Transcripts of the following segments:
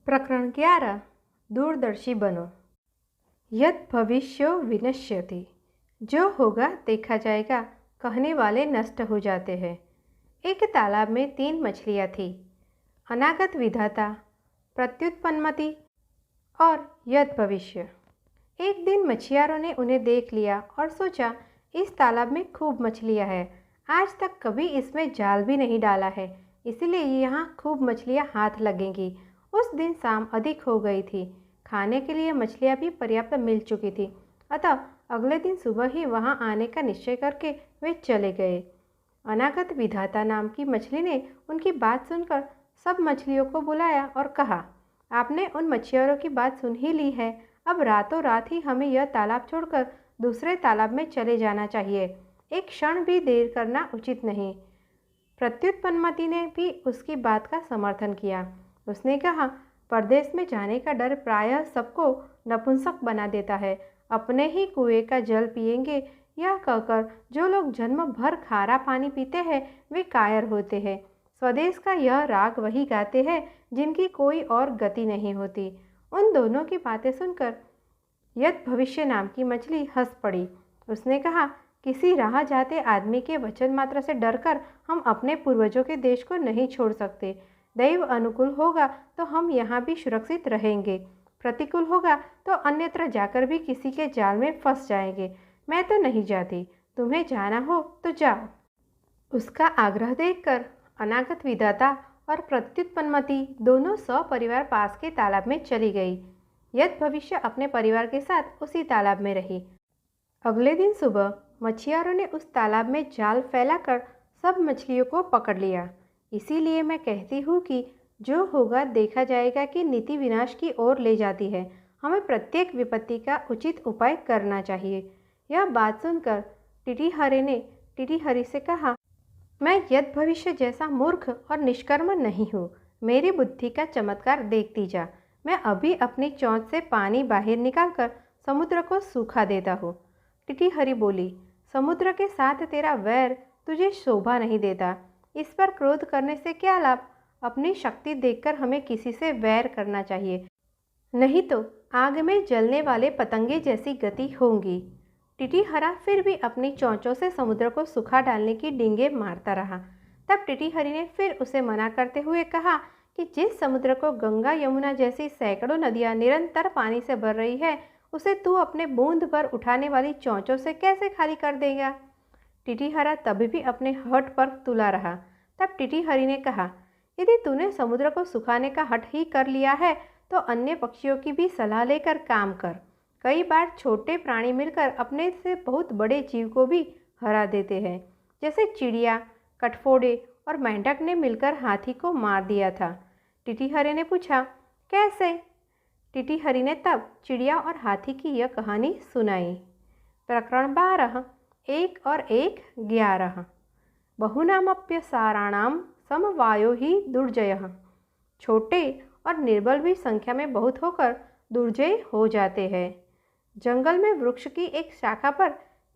प्रकरण 11। दूरदर्शी बनो। यत् भविष्यो विनश्यति। जो होगा देखा जाएगा कहने वाले नष्ट हो जाते हैं। एक तालाब में 3 मछलियाँ थीं, अनागत विधाता, प्रत्युत्पन्नमति और यत् भविष्य। एक दिन मछुआरों ने उन्हें देख लिया और सोचा, इस तालाब में खूब मछलियाँ हैं, आज तक कभी इसमें जाल भी नहीं डाला है, इसलिए यहाँ खूब मछलियाँ हाथ लगेंगी। उस दिन शाम अधिक हो गई थी, खाने के लिए मछलियाँ भी पर्याप्त मिल चुकी थी, अतः अगले दिन सुबह ही वहाँ आने का निश्चय करके वे चले गए। अनागत विधाता नाम की मछली ने उनकी बात सुनकर सब मछलियों को बुलाया और कहा, आपने उन मछुआरों की बात सुन ही ली है, अब रातों रात ही हमें यह तालाब छोड़कर दूसरे तालाब में चले जाना चाहिए, एक क्षण भी देर करना उचित नहीं। प्रत्युत्पन्नमति ने भी उसकी बात का समर्थन किया। उसने कहा, परदेश में जाने का डर प्रायः सबको नपुंसक बना देता है, अपने ही कुएं का जल पिएंगे यह कहकर जो लोग जन्म भर खारा पानी पीते हैं वे कायर होते हैं। स्वदेश का यह राग वही गाते हैं जिनकी कोई और गति नहीं होती। उन दोनों की बातें सुनकर यत् भविष्य नाम की मछली हंस पड़ी। उसने कहा, किसी राह जाते आदमी के वचन मात्र से डरकर हम अपने पूर्वजों के देश को नहीं छोड़ सकते। दैव अनुकूल होगा तो हम यहाँ भी सुरक्षित रहेंगे, प्रतिकूल होगा तो अन्यत्र जाकर भी किसी के जाल में फंस जाएंगे। मैं तो नहीं जाती, तुम्हें जाना हो तो जाओ। उसका आग्रह देखकर अनागत विधाता और प्रत्युत्पन्नमति दोनों सपरिवार पास के तालाब में चली गई। यत् भविष्य अपने परिवार के साथ उसी तालाब में रही। अगले दिन सुबह मछुआरों ने उस तालाब में जाल फैलाकर सब मछलियों को पकड़ लिया। इसीलिए मैं कहती हूँ कि जो होगा देखा जाएगा कि नीति विनाश की ओर ले जाती है। हमें प्रत्येक विपत्ति का उचित उपाय करना चाहिए। यह बात सुनकर टिटीहरे ने टिटीहरी से कहा, मैं यत् भविष्य जैसा मूर्ख और निष्कर्म नहीं हूँ, मेरी बुद्धि का चमत्कार देखती जा। मैं अभी अपनी चोंच से पानी बाहर निकालकर समुद्र को सूखा देता हूँ। टिटीहरी बोली, समुद्र के साथ तेरा वैर तुझे शोभा नहीं देता, इस पर क्रोध करने से क्या लाभ। अपनी शक्ति देखकर हमें किसी से वैर करना चाहिए, नहीं तो आग में जलने वाले पतंगे जैसी गति होगी। टिटीहरा फिर भी अपनी चोंचों से समुद्र को सूखा डालने की डींगे मारता रहा। तब टिटीहरी ने फिर उसे मना करते हुए कहा कि जिस समुद्र को गंगा यमुना जैसी सैकड़ों नदियाँ निरंतर पानी से भर रही है, उसे तू अपने बूंद पर उठाने वाली चोंचों से कैसे खाली कर देगा। टिटीहरा तभी भी अपने हठ पर तुला रहा। तब टिटीहरी ने कहा, यदि तूने समुद्र को सुखाने का हठ ही कर लिया है तो अन्य पक्षियों की भी सलाह लेकर काम कर। कई बार छोटे प्राणी मिलकर अपने से बहुत बड़े जीव को भी हरा देते हैं, जैसे चिड़िया, कठफोड़े और मेंढक ने मिलकर हाथी को मार दिया था। टिटीहरी ने पूछा, कैसे। टिटीहरी ने तब चिड़िया और हाथी की यह कहानी सुनाई। प्रकरण 12। 1 और 1 11। बहुनामप्यसाराणां समवायो ही दुर्जयः। छोटे और निर्बल भी संख्या में बहुत होकर दुर्जय हो जाते हैं। जंगल में वृक्ष की एक शाखा पर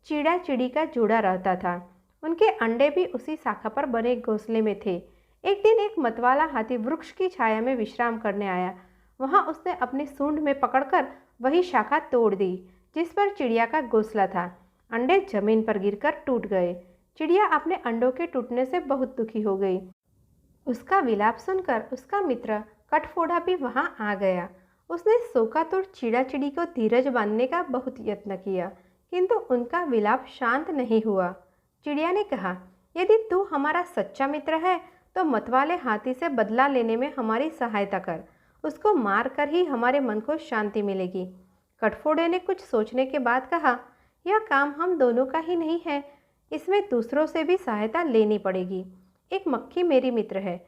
चिड़ा चिड़ी का जोड़ा रहता था। उनके अंडे भी उसी शाखा पर बने घोंसले में थे। एक दिन एक मतवाला हाथी वृक्ष की छाया में विश्राम करने आया। वहाँ उसने अपनी सूंड में पकड़कर वही शाखा तोड़ दी जिस पर चिड़िया का घोंसला था। अंडे जमीन पर गिरकर टूट गए। चिड़िया अपने अंडों के टूटने से बहुत दुखी हो गई। उसका विलाप सुनकर उसका मित्र कठफोड़ा भी वहां आ गया। उसने शोकातुर चिड़ा चिड़ी को धीरज बांधने का बहुत यत्न किया, किंतु उनका विलाप शांत नहीं हुआ। चिड़िया ने कहा, यदि तू हमारा सच्चा मित्र है तो मतवाले हाथी से बदला लेने में हमारी सहायता कर, उसको मार कर ही हमारे मन को शांति मिलेगी। कठफोड़े ने कुछ सोचने के बाद कहा, यह काम हम दोनों का ही नहीं है, इसमें दूसरों से भी सहायता लेनी पड़ेगी। एक मक्खी मेरी मित्र है,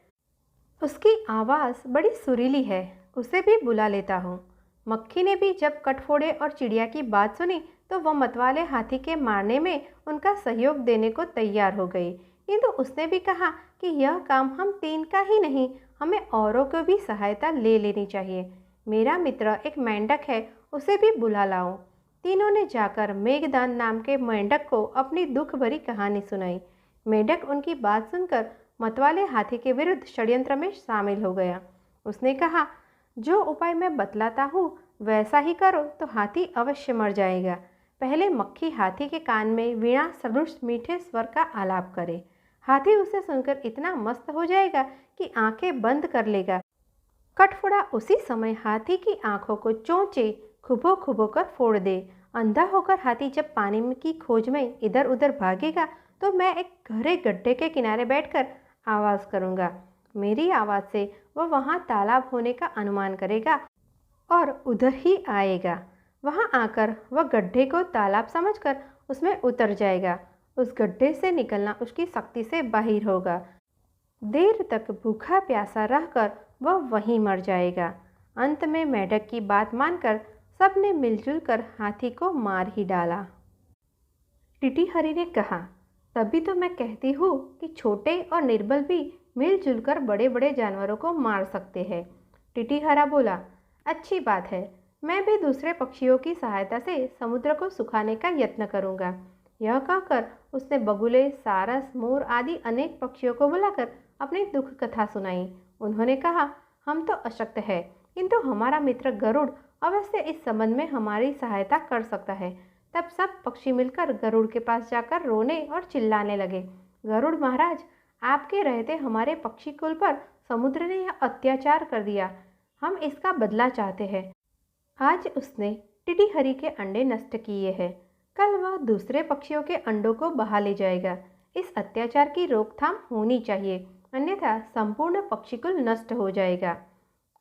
उसकी आवाज़ बड़ी सुरीली है, उसे भी बुला लेता हूँ। मक्खी ने भी जब कठफोड़े और चिड़िया की बात सुनी तो वह मतवाले हाथी के मारने में उनका सहयोग देने को तैयार हो गई, किंतु उसने भी कहा कि यह काम हम 3 का ही नहीं, हमें औरों को भी सहायता ले लेनी चाहिए। मेरा मित्र एक मेंढक है, उसे भी बुला लाओ। तीनों ने जाकर मेघदान नाम के मेंढक को अपनी दुख भरी कहानी सुनाई। मेंढक उनकी बात सुनकर मतवाले हाथी के विरुद्ध षड्यंत्र में शामिल हो गया। उसने कहा, जो उपाय मैं बतलाता हूँ वैसा ही करो तो हाथी अवश्य मर जाएगा। पहले मक्खी हाथी के कान में वीणा सदृश मीठे स्वर का आलाप करे। हाथी उसे सुनकर इतना मस्त हो जाएगा कि आंखें बंद कर लेगा। कटफोड़ा उसी समय हाथी की आंखों को चोंचे खुबो खुबो कर फोड़ दे। अंधा होकर हाथी जब पानी की खोज में इधर उधर भागेगा तो मैं एक गहरे गड्ढे के किनारे बैठकर आवाज़ करूँगा। मेरी आवाज़ से वह वहाँ तालाब होने का अनुमान करेगा और उधर ही आएगा। वहाँ आकर वह गड्ढे को तालाब समझकर उसमें उतर जाएगा। उस गड्ढे से निकलना उसकी शक्ति से बाहर होगा। देर तक भूखा प्यासा रहकर वह वहीं मर जाएगा। अंत में मेंढक की बात मानकर सबने मिलजुल कर हाथी को मार ही डाला। टीटी हरी ने कहा, तभी तो मैं कहती हूँ कि छोटे और निर्बल भी मिलजुल कर बड़े बड़े जानवरों को मार सकते हैं। टीटी हरा बोला, अच्छी बात है, मैं भी दूसरे पक्षियों की सहायता से समुद्र को सुखाने का यत्न करूँगा। यह कहकर उसने बगुले, सारस, मोर आदि अनेक पक्षियों को बुलाकर अपनी दुख कथा सुनाई। उन्होंने कहा, हम तो अशक्त है, किंतु हमारा मित्र गरुड़ अवश्य इस संबंध में हमारी सहायता कर सकता है। तब सब पक्षी मिलकर गरुड़ के पास जाकर रोने और चिल्लाने लगे, गरुड़ महाराज, आपके रहते हमारे पक्षी कुल पर समुद्र ने यह अत्याचार कर दिया, हम इसका बदला चाहते हैं। आज उसने टीटी हरी के अंडे नष्ट किए हैं, कल वह दूसरे पक्षियों के अंडों को बहा ले जाएगा। इस अत्याचार की रोकथाम होनी चाहिए, अन्यथा संपूर्ण पक्षीकुल नष्ट हो जाएगा।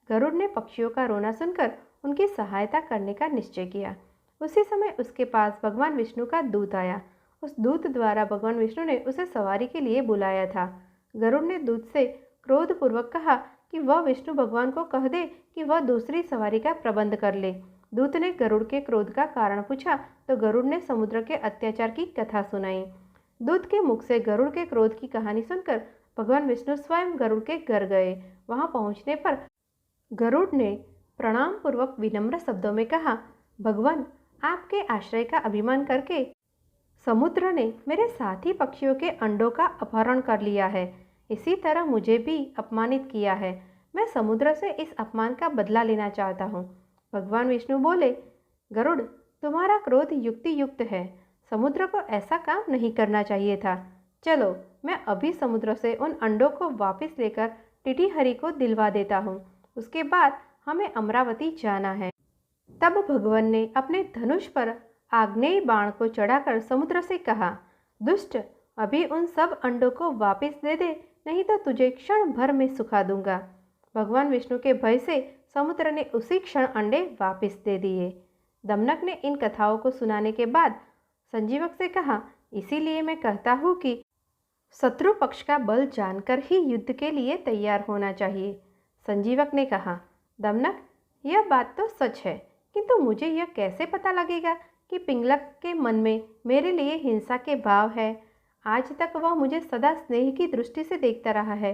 गरुड़ ने पक्षियों का रोना सुनकर उनकी सहायता करने का निश्चय किया। उसी समय उसके पास भगवान विष्णु का दूत आया। उस दूत द्वारा भगवान विष्णु ने उसे सवारी के लिए बुलाया था। गरुड़ ने दूत से क्रोधपूर्वक कहा कि वह विष्णु भगवान को कह दे कि वह दूसरी सवारी का प्रबंध कर ले। दूत ने गरुड़ के क्रोध का कारण पूछा तो गरुड़ ने समुद्र के अत्याचार की कथा सुनाई। दूत के मुख से गरुड़ के क्रोध की कहानी सुनकर भगवान विष्णु स्वयं गरुड़ के घर गए। वहां पहुंचने पर गरुड़ ने प्रणाम पूर्वक विनम्र शब्दों में कहा, भगवान, आपके आश्रय का अभिमान करके समुद्र ने मेरे साथी पक्षियों के अंडों का अपहरण कर लिया है। इसी तरह मुझे भी अपमानित किया है। मैं समुद्र से इस अपमान का बदला लेना चाहता हूँ। भगवान विष्णु बोले, गरुड़, तुम्हारा क्रोध युक्ति युक्त है। समुद्र को ऐसा काम नहीं करना चाहिए था। चलो, मैं अभी समुद्र से उन अंडों को वापस लेकर टीटी हरी को दिलवा देता हूँ। उसके बाद हमें अमरावती जाना है। तब भगवान ने अपने धनुष पर आग्नेय बाण को चढ़ाकर समुद्र से कहा, दुष्ट, अभी उन सब अंडों को वापस दे दे, नहीं तो तुझे क्षण भर में सुखा दूंगा। भगवान विष्णु के भय से समुद्र ने उसी क्षण अंडे वापस दे दिए। दमनक ने इन कथाओं को सुनाने के बाद संजीवक से कहा, इसीलिए मैं कहता हूँ कि शत्रु पक्ष का बल जानकर ही युद्ध के लिए तैयार होना चाहिए। संजीवक ने कहा, दमनक, यह बात तो सच है, किंतु मुझे यह कैसे पता लगेगा कि पिंगलक के मन में मेरे लिए हिंसा के भाव है। आज तक वह मुझे सदा स्नेह की दृष्टि से देखता रहा है।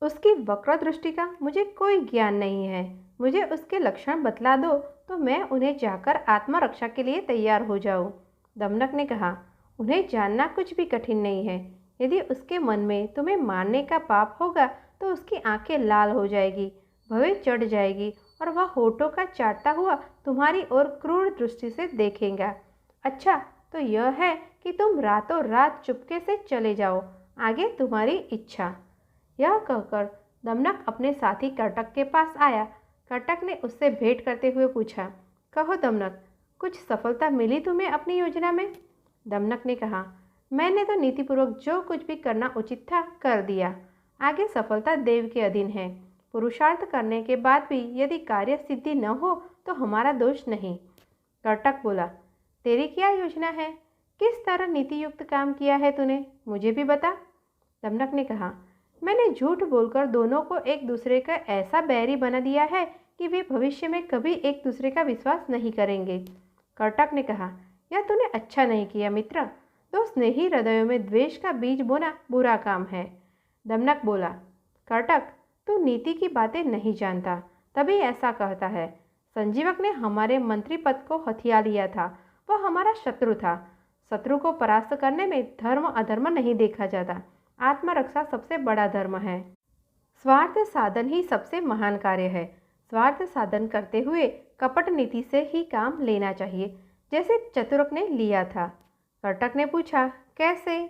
उसकी वक्र दृष्टि का मुझे कोई ज्ञान नहीं है। मुझे उसके लक्षण बतला दो तो मैं उन्हें जाकर आत्मरक्षा के लिए तैयार हो जाऊं। दमनक ने कहा, उन्हें जानना कुछ भी कठिन नहीं है। यदि उसके मन में तुम्हें मारने का पाप होगा तो उसकी आंखें लाल हो जाएगी, भवें चढ़ जाएगी और वह होठों का चाटता हुआ तुम्हारी ओर क्रूर दृष्टि से देखेगा। अच्छा, तो यह है कि तुम रातों रात चुपके से चले जाओ, आगे तुम्हारी इच्छा। यह कहकर दमनक अपने साथी कर्टक के पास आया। कर्टक ने उससे भेंट करते हुए पूछा, कहो दमनक, कुछ सफलता मिली तुम्हें अपनी योजना में? दमनक ने कहा, मैंने तो नीतिपूर्वक जो कुछ भी करना उचित था कर दिया। आगे सफलता देव के अधीन है। पुरुषार्थ करने के बाद भी यदि कार्य सिद्धि न हो तो हमारा दोष नहीं। कर्टक बोला, तेरी क्या योजना है? किस तरह नीति युक्त काम किया है तूने? मुझे भी बता। दमनक ने कहा, मैंने झूठ बोलकर दोनों को एक दूसरे का ऐसा बैरी बना दिया है कि वे भविष्य में कभी एक दूसरे का विश्वास नहीं करेंगे। कर्टक ने कहा, यह तूने अच्छा नहीं किया मित्र। तो स्नेही हृदयों में द्वेष का बीज बोना बुरा काम है। दमनक बोला, कर्टक, तू नीति की बातें नहीं जानता, तभी ऐसा कहता है। संजीवक ने हमारे मंत्री पद को हथिया लिया था, वह हमारा शत्रु था। शत्रु को परास्त करने में धर्म अधर्म नहीं देखा जाता, आत्मरक्षा सबसे बड़ा धर्म है। स्वार्थ साधन ही सबसे महान कार्य है। स्वार्थ साधन करते हुए कपट नीति से ही काम लेना चाहिए, जैसे चतुरक ने लिया था। कर्टक ने पूछा, कैसे?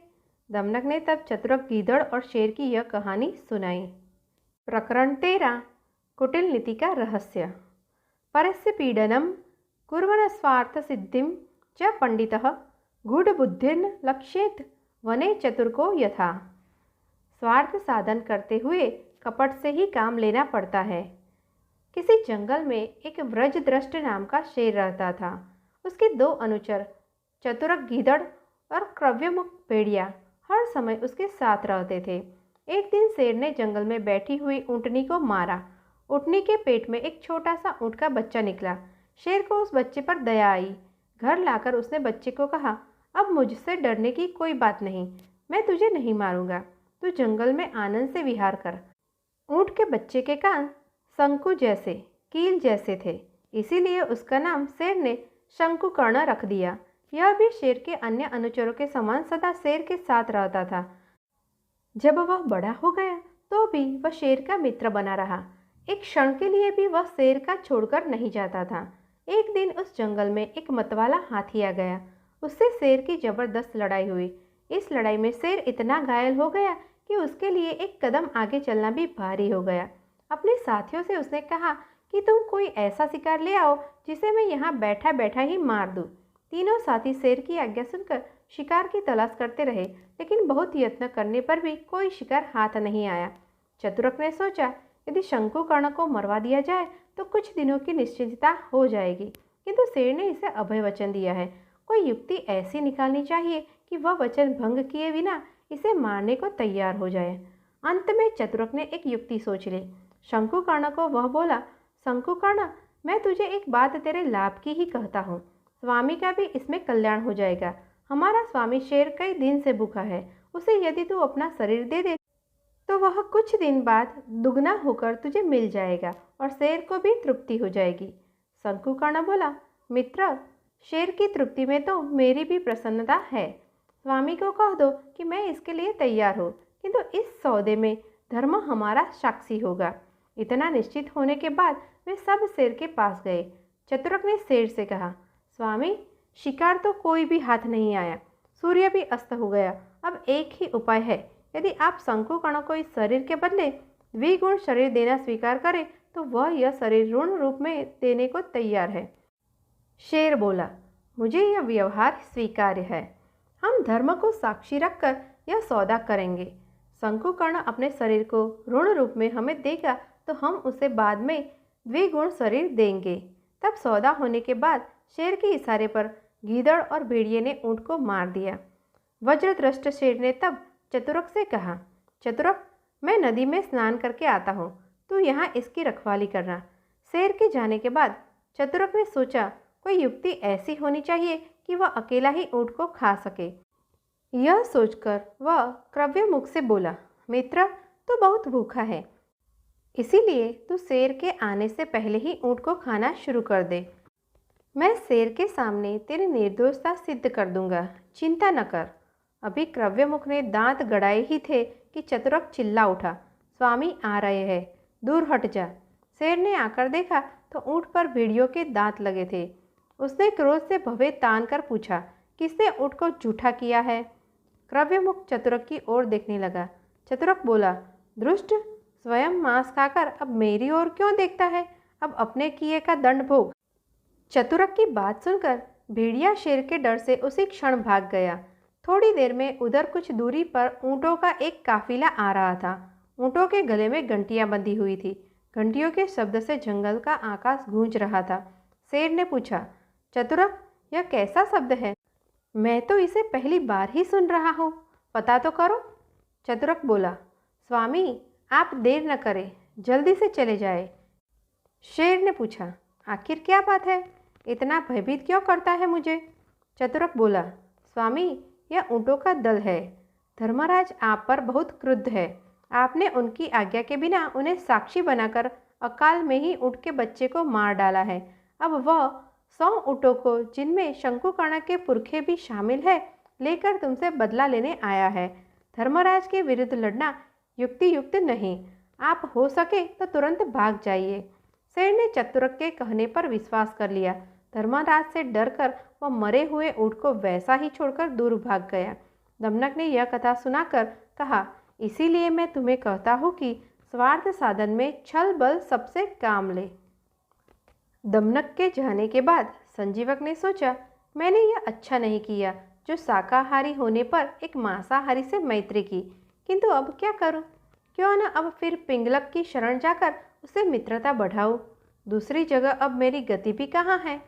दमनक ने तब चतुरक, गीदड़ और शेर की यह कहानी सुनाई। प्रकरण 13, कुटिल नीति का रहस्य। परस्य पीडनम कुर्वन् स्वार्थ सिद्धिं च पंडितः गूढ़बुद्धिर्न लक्ष्येत वने चतुर्को यथा। स्वार्थ साधन करते हुए कपट से ही काम लेना पड़ता है। किसी जंगल में एक व्रजदृष्ट नाम का शेर रहता था। उसके 2 अनुचर चतुरक गीदड़ और क्रव्यमुख भेड़िया हर समय उसके साथ रहते थे। एक दिन शेर ने जंगल में बैठी हुई ऊँटनी को मारा। ऊँटनी के पेट में एक छोटा सा ऊँट का बच्चा निकला। शेर को उस बच्चे पर दया आई। घर लाकर उसने बच्चे को कहा, अब मुझसे डरने की कोई बात नहीं, मैं तुझे नहीं मारूंगा, तू जंगल में आनंद से विहार कर। ऊँट के बच्चे के कान शंकु जैसे, कील जैसे थे, इसीलिए उसका नाम शेर ने शंकुकर्ण रख दिया। यह भी शेर के अन्य अनुचरों के समान सदा शेर के साथ रहता था। जब वह बड़ा हो गया तो भी वह शेर का मित्र बना रहा। एक क्षण के लिए भी वह शेर का छोड़कर नहीं जाता था। एक दिन उस जंगल में एक मतवाला हाथी आ गया। उससे शेर की जबरदस्त लड़ाई हुई। इस लड़ाई में शेर इतना घायल हो गया कि उसके लिए एक कदम आगे चलना भी भारी हो गया। अपने साथियों से उसने कहा कि तुम कोई ऐसा शिकार ले आओ जिसे मैं यहाँ बैठा बैठा ही मार दूँ। तीनों साथी शेर की आज्ञा सुनकर शिकार की तलाश करते रहे, लेकिन बहुत यत्न करने पर भी कोई शिकार हाथ नहीं आया। चतुरक ने सोचा, यदि शंकुकर्ण को मरवा दिया जाए तो कुछ दिनों की निश्चिंतता हो जाएगी, किंतु शेर ने इसे अभय वचन दिया है। कोई युक्ति ऐसी निकालनी चाहिए कि वह वचन भंग किए बिना इसे मारने को तैयार हो जाए। अंत में चतुरक ने एक युक्ति सोच ली। शंकुकर्ण को वह बोला, शंकुकर्ण, मैं तुझे एक बात तेरे लाभ की ही कहता हूँ। स्वामी का भी इसमें कल्याण हो जाएगा। हमारा स्वामी शेर कई दिन से भूखा है। उसे यदि तू अपना शरीर दे दे तो वह कुछ दिन बाद दुगना होकर तुझे मिल जाएगा और शेर को भी तृप्ति हो जाएगी। शंकुकर्ण बोला, मित्र, शेर की तृप्ति में तो मेरी भी प्रसन्नता है। स्वामी को कह दो कि मैं इसके लिए तैयार हूँ, किंतु इस सौदे में धर्म हमारा साक्षी होगा। इतना निश्चित होने के बाद वे सब शेर के पास गए। चतुरक ने शेर से कहा, स्वामी, शिकार तो कोई भी हाथ नहीं आया, सूर्य भी अस्त हो गया। अब एक ही उपाय है, यदि आप शंकुकर्ण को इस शरीर के बदले द्विगुण शरीर देना स्वीकार करें तो वह यह शरीर ऋण रूप में देने को तैयार है। शेर बोला, मुझे यह व्यवहार स्वीकार्य है। हम धर्म को साक्षी रखकर यह सौदा करेंगे। शंकुकर्ण अपने शरीर को ऋण रूप में हमें देगा तो हम उसे बाद में द्विगुण शरीर देंगे। तब सौदा होने के बाद शेर के इशारे पर गीदड़ और भेड़िए ने ऊँट को मार दिया। वज्रदृष्ट शेर ने तब चतुरक से कहा, चतुरक, मैं नदी में स्नान करके आता हूँ, तू यहाँ इसकी रखवाली करना। शेर के जाने के बाद चतुरक ने सोचा, कोई युक्ति ऐसी होनी चाहिए कि वह अकेला ही ऊँट को खा सके। यह सोचकर वह क्रव्यमुख से बोला, मित्र, तू बहुत भूखा है, इसीलिए तू शेर के आने से पहले ही ऊँट को खाना शुरू कर दे। मैं शेर के सामने तेरी निर्दोषता सिद्ध कर दूंगा, चिंता न कर। अभी क्रव्यमुख ने दांत गड़ाए ही थे कि चतुरक चिल्ला उठा, स्वामी आ रहे हैं, दूर हट जा। शेर ने आकर देखा तो ऊँट पर भेड़ियों के दांत लगे थे। उसने क्रोध से भवे तान कर पूछा, किसने ऊँट को जूठा किया है? क्रव्यमुख चतुरक की ओर देखने लगा। चतुरक बोला, दुष्ट, स्वयं मांस खाकर अब मेरी ओर क्यों देखता है? अब अपने किए का दंड भोग। चतुरक की बात सुनकर भेड़िया शेर के डर से उसी क्षण भाग गया। थोड़ी देर में उधर कुछ दूरी पर ऊँटों का एक काफिला आ रहा था। ऊँटों के गले में घंटियां बंधी हुई थी। घंटियों के शब्द से जंगल का आकाश गूंज रहा था। शेर ने पूछा, चतुरक, यह कैसा शब्द है? मैं तो इसे पहली बार ही सुन रहा हूँ, पता तो करो। चतुरक बोला, स्वामी, आप देर न करें, जल्दी से चले जाए। शेर ने पूछा, आखिर क्या बात है? इतना भयभीत क्यों करता है मुझे? चतुरक बोला, स्वामी, यह ऊँटों का दल है। धर्मराज आप पर बहुत क्रुद्ध है। आपने उनकी आज्ञा के बिना उन्हें साक्षी बनाकर अकाल में ही ऊँट के बच्चे को मार डाला है। अब वह 100 ऊँटों को, जिनमें शंकुकर्ण के पुरखे भी शामिल है, लेकर तुमसे बदला लेने आया है। धर्मराज के विरुद्ध लड़ना युक्ति युक्त नहीं। आप हो सके तो तुरंत भाग जाइए। शेर ने चतुरक के कहने पर विश्वास कर लिया। धर्मराज से डरकर वह मरे हुए ऊंट को वैसा ही छोड़कर दूर भाग गया। दमनक ने यह कथा सुनाकर कहा, इसीलिए मैं तुम्हें कहता हूँ कि स्वार्थ साधन में छल बल सबसे काम ले। दमनक के जाने के बाद संजीवक ने सोचा, मैंने यह अच्छा नहीं किया जो शाकाहारी होने पर एक मांसाहारी से मैत्री की, किंतु अब क्या करूं? क्यों न अब फिर पिंगलक की शरण जाकर उससे मित्रता बढ़ाऊं। दूसरी जगह अब मेरी गति भी कहाँ है?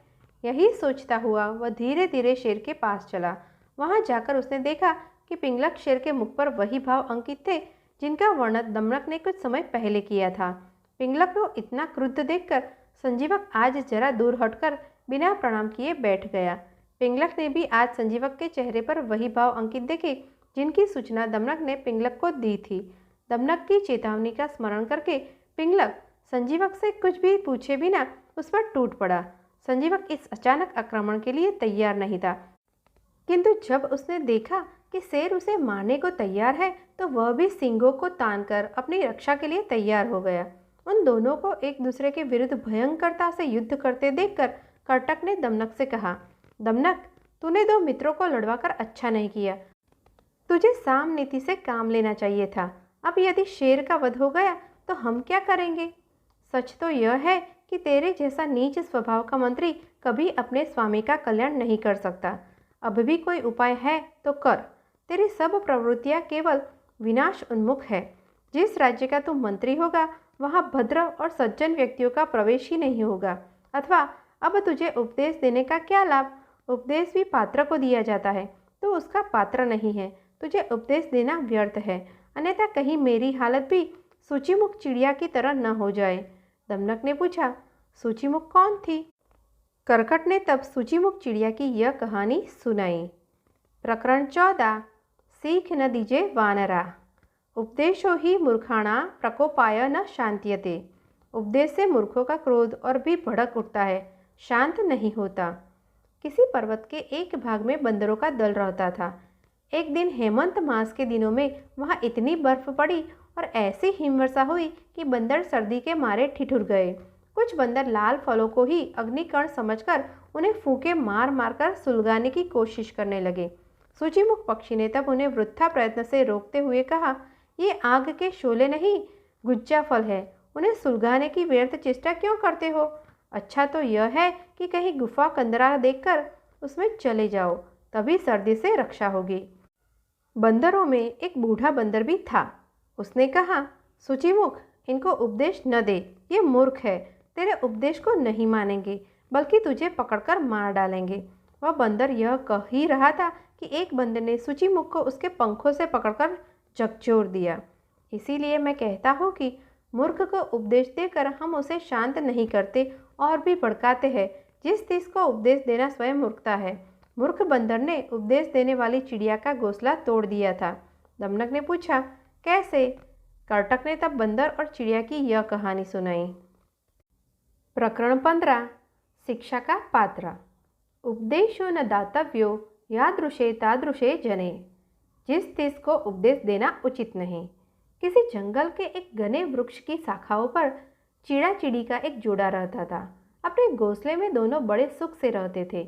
यही सोचता हुआ वह धीरे धीरे शेर के पास चला। वहां जाकर उसने देखा कि पिंगलक शेर के मुख पर वही भाव अंकित थे जिनका वर्णन दमनक ने कुछ समय पहले किया था। पिंगलक को इतना क्रुद्ध देखकर संजीवक आज जरा दूर हटकर बिना प्रणाम किए बैठ गया। पिंगलक ने भी आज संजीवक के चेहरे पर वही भाव अंकित देखे जिनकी सूचना दमनक ने पिंगलक को दी थी। दमनक की चेतावनी का स्मरण करके पिंगलक संजीवक से कुछ भी पूछे बिना उस पर टूट पड़ा। संजीवक इस अचानक आक्रमण के लिए तैयार नहीं था, किंतु जब उसने देखा कि शेर उसे मारने को तैयार है तो वह भी सींगों को तानकर अपनी रक्षा के लिए तैयार हो गया। उन दोनों को एक दूसरे के विरुद्ध भयंकरता से युद्ध करते देखकर कर्टक ने दमनक से कहा, दमनक, तूने दो मित्रों को लड़वाकर अच्छा नहीं किया। तुझे साम नीति से काम लेना चाहिए था। अब यदि शेर का वध हो गया तो हम क्या करेंगे? सच तो यह है कि तेरे जैसा नीच स्वभाव का मंत्री कभी अपने स्वामी का कल्याण नहीं कर सकता। अब भी कोई उपाय है तो कर। तेरी सब प्रवृत्तियां केवल विनाश उन्मुख है। जिस राज्य का तू मंत्री होगा वहां भद्र और सज्जन व्यक्तियों का प्रवेश ही नहीं होगा। अथवा अब तुझे उपदेश देने का क्या लाभ? उपदेश भी पात्र को दिया जाता है, तो उसका पात्र नहीं है। तुझे उपदेश देना व्यर्थ है, अन्यथा कहीं मेरी हालत भी सूचीमुख चिड़िया की तरह न हो जाए। दमनक ने पूछा, सूचीमुख कौन थी? करकट ने तब सूचीमुख चिड़िया की यह कहानी सुनाई। प्रकरण 14। सीख न दीजे वानरा। उपदेशो ही मूर्खाणा प्रकोपाय न शांत्यते। उपदेश से मूर्खों का क्रोध और भी भड़क उठता है, शांत नहीं होता। किसी पर्वत के एक भाग में बंदरों का दल रहता था। एक दिन हेमंत मास के दिनों में वहाँ इतनी बर्फ पड़ी और ऐसी हिमवर्षा हुई कि बंदर सर्दी के मारे ठिठुर गए। कुछ बंदर लाल फलों को ही अग्निकण समझकर उन्हें फूंके मार मारकर सुलगाने की कोशिश करने लगे। सूचीमुख पक्षी ने तब उन्हें वृथा प्रयत्न से रोकते हुए कहा, ये आग के शोले नहीं, गुज्जा फल है। उन्हें सुलगाने की व्यर्थ चेष्टा क्यों करते हो? अच्छा तो यह है कि कहीं गुफा कंदरा देखकर उसमें चले जाओ, तभी सर्दी से रक्षा होगी। बंदरों में एक बूढ़ा बंदर भी था। उसने कहा, सूचीमुख, इनको उपदेश न दे, ये मूर्ख है। तेरे उपदेश को नहीं मानेंगे, बल्कि तुझे पकड़कर मार डालेंगे। वह बंदर यह कह ही रहा था कि एक बंदर ने सूचीमुख को उसके पंखों से पकड़कर झकझोर दिया। इसीलिए मैं कहता हूँ कि मूर्ख को उपदेश देकर हम उसे शांत नहीं करते और भी भड़काते हैं। जिस चीज़ को उपदेश देना स्वयं मूर्खता है। मूर्ख बंदर ने उपदेश देने वाली चिड़िया का घोंसला तोड़ दिया था। दमनक ने पूछा, कैसे? कर्टक ने तब बंदर और चिड़िया की यह कहानी सुनाई। प्रकरण 15। शिक्षा का पात्र। उपदेशो न दातव्यो यादृशे तादृशे जने। जिस चीज को उपदेश देना उचित नहीं। किसी जंगल के एक घने वृक्ष की शाखाओं पर चिड़ा चिड़ी का एक जोड़ा रहता था। अपने घोंसले में दोनों बड़े सुख से रहते थे।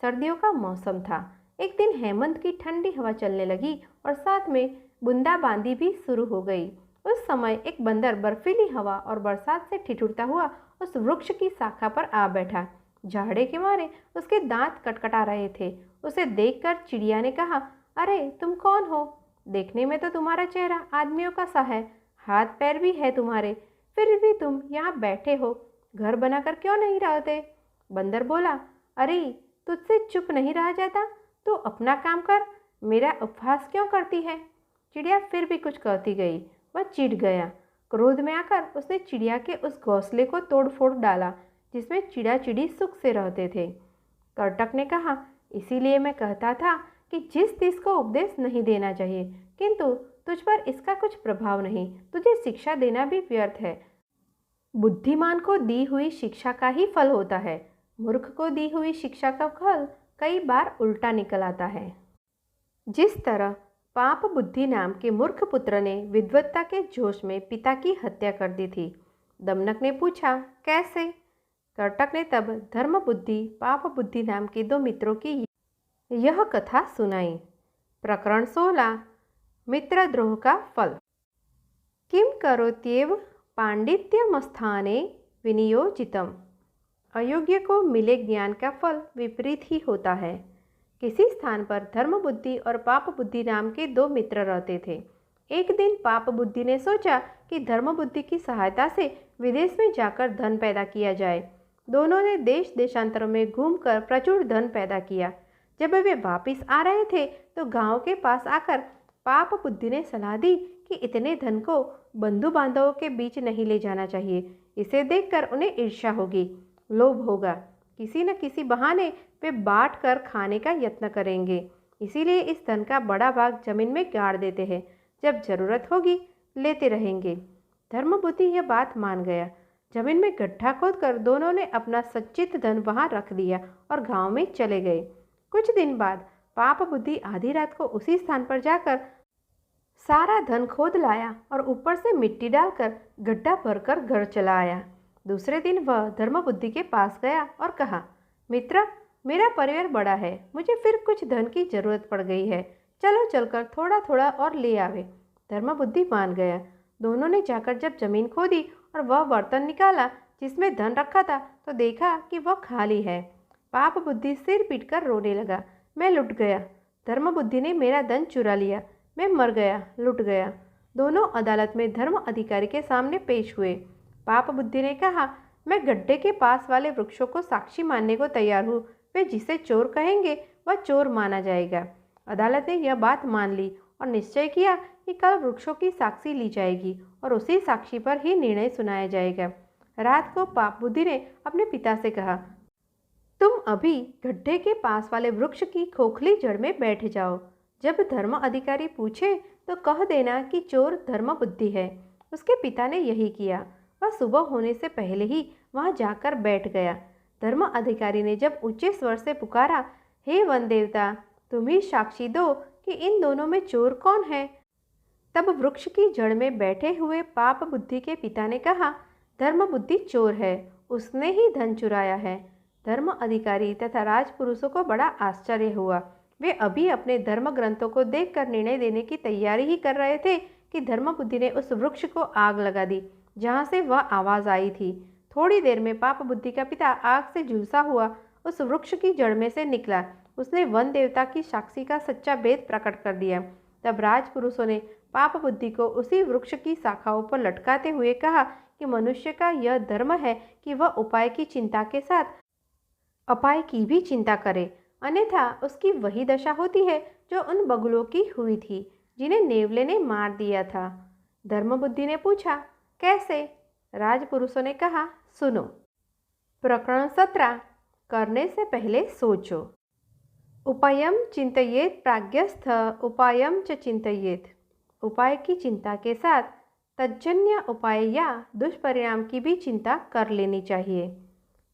सर्दियों का मौसम था। एक दिन हेमंत की ठंडी हवा चलने लगी और साथ में बूंदाबांदी भी शुरू हो गई। उस समय एक बंदर बर्फीली हवा और बरसात से ठिठुरता हुआ उस वृक्ष की शाखा पर आ बैठा। झाड़े के मारे उसके दांत कटकटा रहे थे। उसे देखकर चिड़िया ने कहा, अरे तुम कौन हो? देखने में तो तुम्हारा चेहरा आदमियों का सा है, हाथ पैर भी है तुम्हारे, फिर भी तुम यहाँ बैठे हो। घर बनाकर क्यों नहीं रहते? बंदर बोला, अरे तुझसे चुप नहीं रहा जाता, तू अपना काम कर, मेरा उपहास क्यों करती है? चिड़िया फिर भी कुछ कहती गई। वह चिढ़ गया। क्रोध में आकर उसने चिड़िया के उस घोंसले को तोड़ फोड़ डाला जिसमें चिड़ा चिड़ी सुख से रहते थे। कर्टक ने कहा, इसीलिए मैं कहता था कि जिस चीज को उपदेश नहीं देना चाहिए, किंतु तुझ पर इसका कुछ प्रभाव नहीं, तुझे शिक्षा देना भी व्यर्थ है। बुद्धिमान को दी हुई शिक्षा का ही फल होता है, मूर्ख को दी हुई शिक्षा का फल कई बार उल्टा निकल आता है। जिस तरह पाप बुद्धि नाम के मूर्ख पुत्र ने विद्वत्ता के जोश में पिता की हत्या कर दी थी, दमनक ने पूछा, कैसे? कर्टक ने तब धर्म बुद्धि पाप बुद्धि नाम के दो मित्रों की यह कथा सुनाई। प्रकरण 16 मित्रद्रोह का फल। किम करोत्येव पांडित्यमस्थाने विनियोजितम। अयोग्य को मिले ज्ञान का फल विपरीत ही होता है। किसी स्थान पर धर्म बुद्धि और पाप बुद्धि नाम के दो मित्र रहते थे। एक दिन पाप बुद्धि ने सोचा कि धर्म बुद्धि की सहायता से विदेश में जाकर धन पैदा किया जाए। दोनों ने देश देशांतरों में घूमकर प्रचुर धन पैदा किया। जब वे वापिस आ रहे थे तो गांव के पास आकर पाप बुद्धि ने सलाह दी कि इतने धन को बंधु बांधवों के बीच नहीं ले जाना चाहिए। इसे देखकर उन्हें ईर्ष्या होगी, लोभ होगा। किसी न किसी बहाने वे बांट कर खाने का यत्न करेंगे। इसीलिए इस धन का बड़ा भाग जमीन में गाड़ देते हैं। जब जरूरत होगी लेते रहेंगे। धर्म बुद्धि यह बात मान गया। जमीन में गड्ढा खोदकर दोनों ने अपना संचित धन वहां रख दिया और गांव में चले गए। कुछ दिन बाद पाप बुद्धि आधी रात को उसी स्थान पर जाकर सारा धन खोद लाया और ऊपर से मिट्टी डालकर गड्ढा भरकर घर चला आया। दूसरे दिन वह धर्म बुद्धि के पास गया और कहा, मित्र, मेरा परिवार बड़ा है, मुझे फिर कुछ धन की जरूरत पड़ गई है। चलो चलकर थोड़ा थोड़ा और ले आवे। धर्म बुद्धि मान गया। दोनों ने जाकर जब जमीन खोदी और वह बर्तन निकाला जिसमें धन रखा था तो देखा कि वह खाली है। पाप बुद्धि सिर पीटकर रोने लगा, मैं लुट गया। धर्म बुद्धि ने मेरा धन चुरा लिया, मैं मर गया, लुट गया। दोनों अदालत में धर्म अधिकारी के सामने पेश हुए। पाप बुद्धि ने कहा, मैं गड्ढे के पास वाले वृक्षों को साक्षी मानने को तैयार हूँ। वे जिसे चोर कहेंगे वह चोर माना जाएगा। अदालत ने यह बात मान ली और निश्चय किया कि कल वृक्षों की साक्षी ली जाएगी और उसी साक्षी पर ही निर्णय सुनाया जाएगा। रात को पाप बुद्धि ने अपने पिता से कहा, तुम अभी गड्ढे के पास वाले वृक्ष की खोखली जड़ में बैठ जाओ। जब धर्म अधिकारी पूछे तो कह देना कि चोर धर्म बुद्धि है। उसके पिता ने यही किया। वह सुबह होने से पहले ही वहां जाकर बैठ गया। धर्म अधिकारी ने जब ऊंचे स्वर से पुकारा, हे वन देवता, तुम ही साक्षी दो कि इन दोनों में चोर कौन है। तब वृक्ष की जड़ में बैठे हुए पाप बुद्धि के पिता ने कहा, धर्म बुद्धि चोर है, उसने ही धन चुराया है। धर्म अधिकारी तथा राजपुरुषों को बड़ा आश्चर्य हुआ। वे अभी अपने धर्म ग्रंथों को देखकर निर्णय देने की तैयारी ही कर रहे थे कि धर्म बुद्धि ने उस वृक्ष को आग लगा दी जहाँ से वह आवाज़ आई थी। थोड़ी देर में पाप बुद्धि का पिता आग से झुलसा हुआ उस वृक्ष की जड़ में से निकला। उसने वन देवता की साक्षी का सच्चा भेद प्रकट कर दिया। तब राजपुरुषों ने पाप बुद्धि को उसी वृक्ष की शाखाओं पर लटकाते हुए कहा कि मनुष्य का यह धर्म है कि वह उपाय की चिंता के साथ अपाय की भी चिंता करे, अन्यथा उसकी वही दशा होती है जो उन बगुलों की हुई थी जिन्हें नेवले ने मार दिया था। धर्म बुद्धि ने पूछा, कैसे? राजपुरुषों ने कहा, सुनो। प्रकरण 17 करने से पहले सोचो। उपायम चिंतयेत प्राज्ञस्थ उपायम च चिंतयेत। उपाय की चिंता के साथ तज्जन्य उपाय या दुष्परिणाम की भी चिंता कर लेनी चाहिए।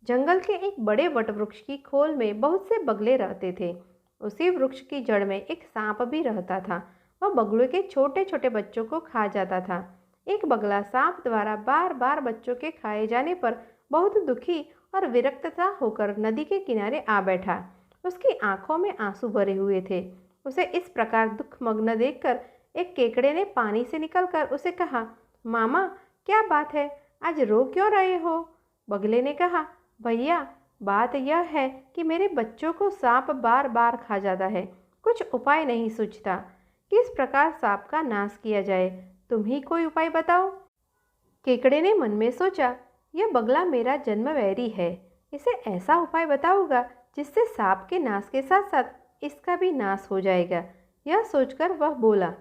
जंगल के एक बड़े वटवृक्ष की खोल में बहुत से बगले रहते थे। उसी वृक्ष की जड़ में एक सांप भी रहता था। वह बगलों के छोटे छोटे बच्चों को खा जाता था। एक बगला सांप द्वारा बार बार बच्चों के खाए जाने पर बहुत दुखी और विरक्तता होकर नदी के किनारे आ बैठा। उसकी आंखों में आंसू भरे हुए थे। उसे इस प्रकार दुखमग्न देखकर एक केकड़े ने पानी से निकलकर उसे कहा, मामा, क्या बात है, आज रो क्यों रहे हो? बगले ने कहा, भैया, बात यह है कि मेरे बच्चों को सांप बार बार खा जाता है। कुछ उपाय नहीं सूझता। किस प्रकार सांप का नाश किया जाए? तुम ही कोई उपाय बताओ। केकड़े ने मन में सोचा, यह बगला मेरा जन्म वैरी है। इसे ऐसा उपाय बताऊंगा जिससे सांप के नाश के साथ साथ इसका भी नाश हो जाएगा। यह सोचकर वह बोला,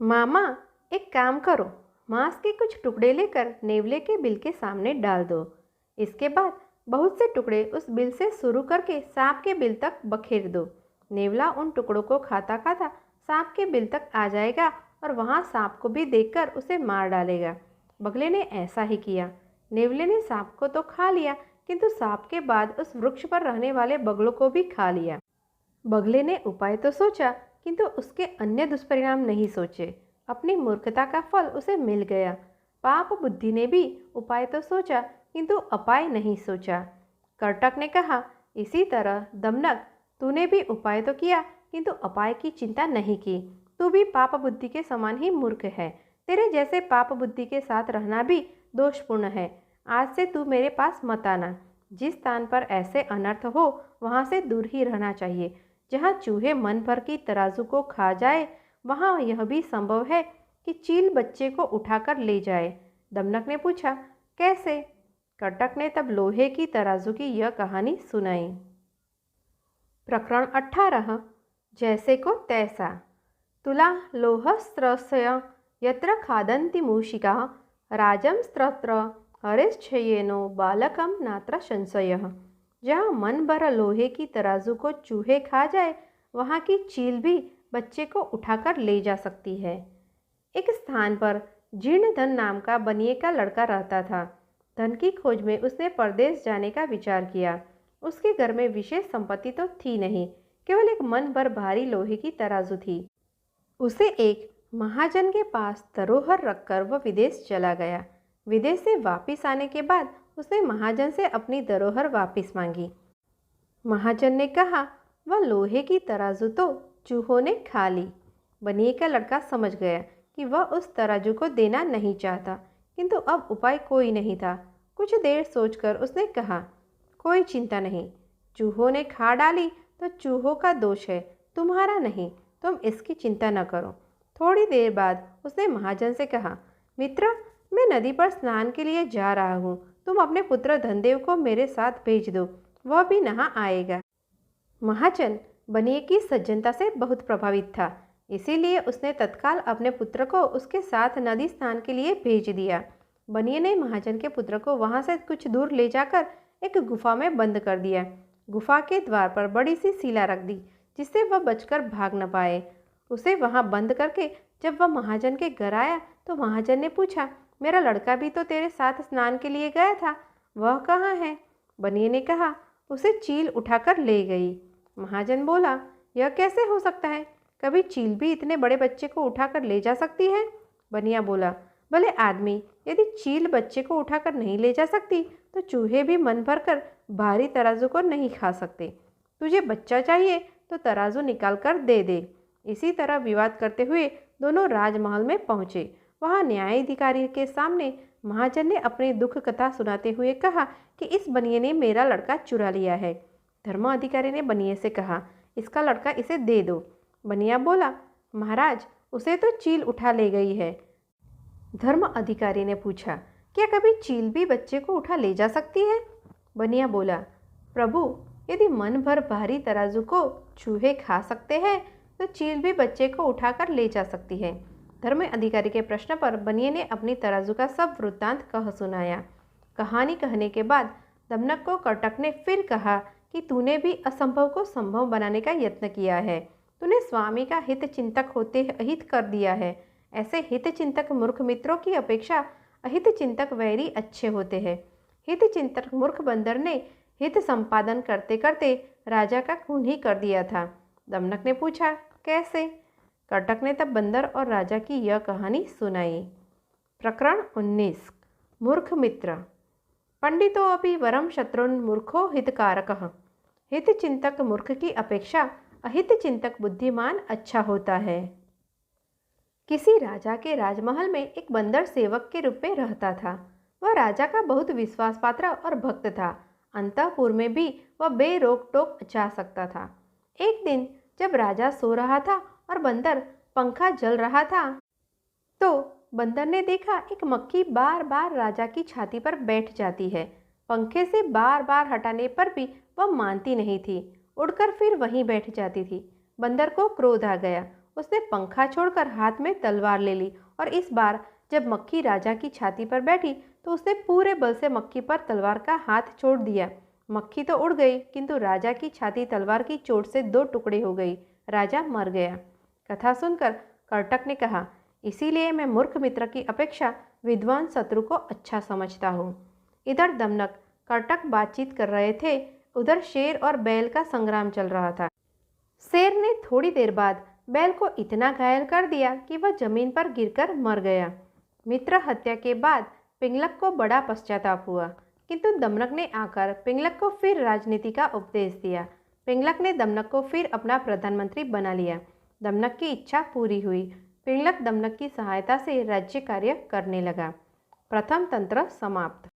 मामा, एक काम करो, मांस के कुछ टुकड़े लेकर नेवले के बिल के सामने डाल दो। इसके बाद बहुत से टुकड़े उस बिल से शुरू करके सांप के बिल तक बखेर दो। नेवला उन टुकड़ों को खाता खाता सांप के बिल तक आ जाएगा और वहां सांप को भी देखकर उसे मार डालेगा। बगले ने ऐसा ही किया। नेवले ने सांप को तो खा लिया, किंतु सांप के बाद उस वृक्ष पर रहने वाले बगलों को भी खा लिया। बगले ने उपाय तो सोचा, किंतु उसके अन्य दुष्परिणाम नहीं सोचे। अपनी मूर्खता का फल उसे मिल गया। पाप बुद्धि ने भी उपाय तो सोचा किंतु अपाय नहीं सोचा। कर्टक ने कहा, इसी तरह दमनक, तूने भी उपाय तो किया किंतु अपाय की चिंता नहीं की। तू भी पाप बुद्धि के समान ही मूर्ख है। तेरे जैसे पाप बुद्धि के साथ रहना भी दोषपूर्ण है। आज से तू मेरे पास मत आना। जिस स्थान पर ऐसे अनर्थ हो वहाँ से दूर ही रहना चाहिए। जहाँ चूहे मन भर की तराजू को खा जाए वहाँ यह भी संभव है कि चील बच्चे को उठाकर ले जाए। दमनक ने पूछा, कैसे? कर्टक ने तब लोहे की तराजू की यह कहानी सुनाई। प्रकरण 18। जैसे को तैसा। तुला लोहस्त्रस्य यत्र खादन्ति मूषिका राजं स्त्रत्र हरिश्चयेनो बालकम नात्र संशयः। जहाँ मन भर लोहे की तराजू को चूहे खा जाए वहाँ की चील भी बच्चे को उठाकर ले जा सकती है। एक स्थान पर जीर्णधन नाम का बनिए का लड़का रहता था। धन की खोज में उसने परदेश जाने का विचार किया। उसके घर में विशेष संपत्ति तो थी नहीं, केवल एक मन भर भारी लोहे की तराजू थी। उसे एक महाजन के पास धरोहर रखकर वह विदेश चला गया। विदेश से वापिस आने के बाद उसने महाजन से अपनी धरोहर वापिस मांगी। महाजन ने कहा, वह लोहे की तराजू तो चूहों ने खा ली। बनिए का लड़का समझ गया कि वह उस तराजू को देना नहीं चाहता, किंतु अब उपाय कोई नहीं था। कुछ देर सोचकर उसने कहा, कोई चिंता नहीं, चूहों ने खा डाली तो चूहों का दोष है, तुम्हारा नहीं। तुम इसकी चिंता न करो। थोड़ी देर बाद उसने महाजन से कहा, मित्र, मैं नदी पर स्नान के लिए जा रहा हूँ। तुम अपने पुत्र धनदेव को मेरे साथ भेज दो, वह भी नहा आएगा। महाजन बनिए की सज्जनता से बहुत प्रभावित था, इसीलिए उसने तत्काल अपने पुत्र को उसके साथ नदी स्नान के लिए भेज दिया। बनिए ने महाजन के पुत्र को वहाँ से कुछ दूर ले जाकर एक गुफा में बंद कर दिया। गुफा के द्वार पर बड़ी सी सीला रख दी, जिससे वह बचकर भाग न पाए। उसे वहाँ बंद करके जब वह महाजन के घर आया तो महाजन ने पूछा, मेरा लड़का भी तो तेरे साथ स्नान के लिए गया था, वह कहाँ है? बनिए ने कहा, उसे चील उठाकर ले गई। महाजन बोला, यह कैसे हो सकता है? कभी चील भी इतने बड़े बच्चे को उठाकर ले जा सकती है? बनिया बोला, भले आदमी, यदि चील बच्चे को उठाकर नहीं ले जा सकती तो चूहे भी मन भर कर भारी तराजू को नहीं खा सकते। तुझे बच्चा चाहिए तो तराजू निकाल कर दे दे। इसी तरह विवाद करते हुए दोनों राजमहल में पहुँचे। वहाँ न्यायाधिकारी के सामने महाजन ने अपनी दुख कथा सुनाते हुए कहा कि इस बनिए ने मेरा लड़का चुरा लिया है। धर्म अधिकारी ने बनिए से कहा, इसका लड़का इसे दे दो। बनिया बोला, महाराज, उसे तो चील उठा ले गई है। धर्म अधिकारी ने पूछा, क्या कभी चील भी बच्चे को उठा ले जा सकती है? बनिया बोला, प्रभु, यदि मन भर भारी तराजू को चूहे खा सकते हैं तो चील भी बच्चे को उठाकर ले जा सकती है। धर्म अधिकारी के प्रश्न पर बनिए ने अपनी तराजू का सब वृत्तांत कह सुनाया। कहानी कहने के बाद दमनक को कर्टक ने फिर कहा कि तूने भी असंभव को संभव बनाने का यत्न किया है। तूने स्वामी का हित चिंतक होते अहित कर दिया है। ऐसे हित चिंतक मूर्ख मित्रों की अपेक्षा अहित चिंतक वैरी अच्छे होते हैं। हित चिंतक मूर्ख बंदर ने हित संपादन करते करते राजा का खून ही कर दिया था। दमनक ने पूछा, कैसे? कर्टक ने तब बंदर और राजा की यह कहानी सुनाई। प्रकरण 19। मूर्ख मित्र। पंडितो अपि वरम शत्रुन मूर्खो हितकारकः। हित चिंतक मूर्ख की अपेक्षा अहित चिंतक बुद्धिमान अच्छा होता है। किसी राजा के राजमहल में एक बंदर सेवक के रूप में रहता था। वह राजा का बहुत विश्वास पात्र और भक्त था। अंतःपुर में भी वह बेरोक टोक जा सकता था। एक दिन जब राजा सो रहा था और बंदर पंखा जल रहा था तो बंदर ने देखा एक मक्खी बार बार राजा की छाती पर बैठ जाती है। पंखे से बार बार हटाने पर भी वह मानती नहीं थी, उड़कर फिर वहीं बैठ जाती थी। बंदर को क्रोध आ गया। उसने पंखा छोड़कर हाथ में तलवार ले ली और इस बार जब मक्खी राजा की छाती पर बैठी तो उसने पूरे बल से मक्खी पर तलवार का हाथ छोड़ दिया। मक्खी तो उड़ गई, किंतु राजा की छाती तलवार की चोट से 2 टुकड़े हो गई। राजा मर गया। कथा सुनकर कर्टक ने कहा, इसीलिए मैं मूर्ख मित्र की अपेक्षा विद्वान शत्रु को अच्छा समझता हूँ। इधर दमनक कर्टक बातचीत कर रहे थे, उधर शेर और बैल का संग्राम चल रहा था। शेर ने थोड़ी देर बाद बैल को इतना घायल कर दिया कि वह जमीन पर गिरकर मर गया। मित्र हत्या के बाद पिंगलक को बड़ा पश्चाताप हुआ, किंतु दमनक ने आकर पिंगलक को फिर राजनीति का उपदेश दिया। पिंगलक ने दमनक को फिर अपना प्रधानमंत्री बना लिया। दमनक की इच्छा पूरी हुई। पिंगलक दमनक की सहायता से राज्य कार्य करने लगा। प्रथम तंत्र समाप्त।